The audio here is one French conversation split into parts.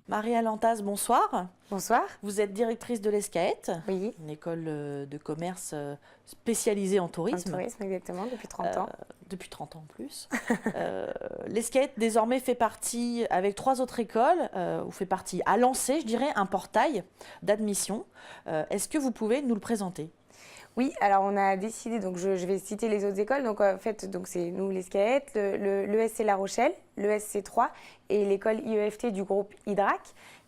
Marie Alantaz, bonsoir. Bonsoir. Vous êtes directrice de l'ESCAET, Oui. une école de commerce spécialisée en tourisme. En tourisme, exactement, depuis 30 ans. Depuis 30 ans en plus. L'ESCAET désormais fait partie, avec 3 autres écoles, ou fait partie à lancer, je dirais, un portail d'admission. Est-ce que vous pouvez nous le présenter ? Oui, alors on a décidé, donc je vais citer les autres écoles. Donc en fait, c'est nous l'ESCAET, l'ESC La Rochelle, l'ESC3 et l'école IEFT du groupe Hydrac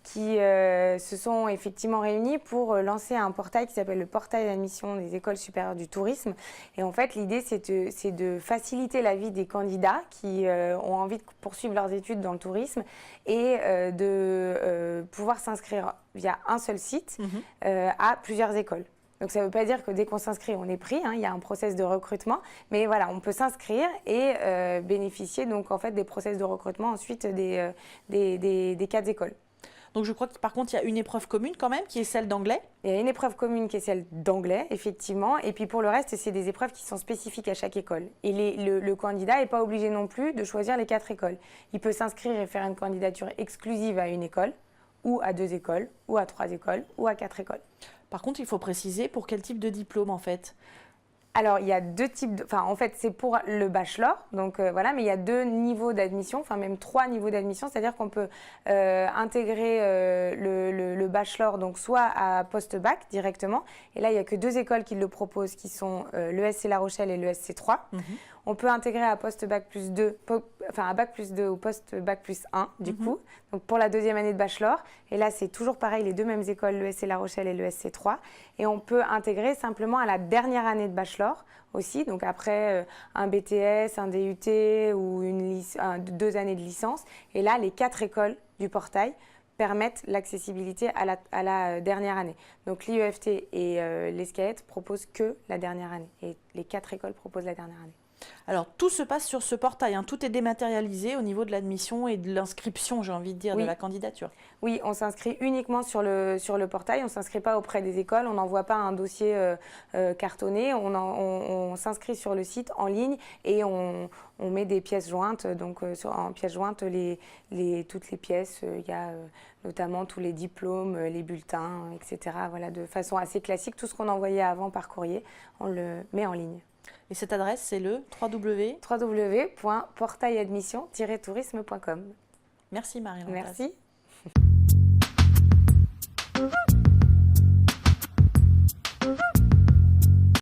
qui se sont effectivement réunis pour lancer un portail qui s'appelle le portail d'admission des écoles supérieures du tourisme. Et en fait, l'idée, c'est de faciliter la vie des candidats qui ont envie de poursuivre leurs études dans le tourisme et de pouvoir s'inscrire via un seul site à plusieurs écoles. Donc ça ne veut pas dire que dès qu'on s'inscrit, on est pris, hein, il y a un process de recrutement, mais voilà, on peut s'inscrire et bénéficier donc en fait des process de recrutement ensuite des 4 écoles. Donc je crois que par contre, il y a une épreuve commune quand même, qui est celle d'anglais. Il y a une épreuve commune qui est celle d'anglais, effectivement, et puis pour le reste, c'est des épreuves qui sont spécifiques à chaque école. Et le candidat n'est pas obligé non plus de choisir les 4 écoles. Il peut s'inscrire et faire une candidature exclusive à une école, ou à 2 écoles, ou à 3 écoles, ou à 4 écoles. Par contre, il faut préciser pour quel type de diplôme en fait. Alors, il y a 2 types, en fait, c'est pour le bachelor, donc voilà, mais il y a 2 niveaux d'admission, enfin même 3 niveaux d'admission, c'est-à-dire qu'on peut intégrer le bachelor, donc soit à post-bac directement, et là, il n'y a que 2 écoles qui le proposent, qui sont l'ESC La Rochelle et l'ESC3. On peut intégrer à post-bac plus 2, à bac plus 2 ou post-bac plus 1, du coup, donc pour la 2e année de bachelor, et là, c'est toujours pareil, les 2 mêmes écoles, l'ESC La Rochelle et l'ESC3, et on peut intégrer simplement à la dernière année de bachelor, aussi, donc après un BTS, un DUT ou 2 années de licence. Et là, les 4 écoles du portail permettent l'accessibilité à la dernière année. Donc l'IEFT et l'ESCAET proposent que la dernière année. Et les 4 écoles proposent la dernière année. Alors, tout se passe sur ce portail, hein. Tout est dématérialisé au niveau de l'admission et de l'inscription, j'ai envie de dire, de la candidature. Oui, on s'inscrit uniquement sur le portail, on ne s'inscrit pas auprès des écoles, on n'envoie pas un dossier cartonné, on s'inscrit sur le site en ligne et on met des pièces jointes, donc en pièces jointes, toutes les pièces, il y a notamment tous les diplômes, les bulletins, etc. Voilà, de façon assez classique, tout ce qu'on envoyait avant par courrier, on le met en ligne. Et cette adresse, c'est le www.portailadmission-tourisme.com. Merci Marie. Merci.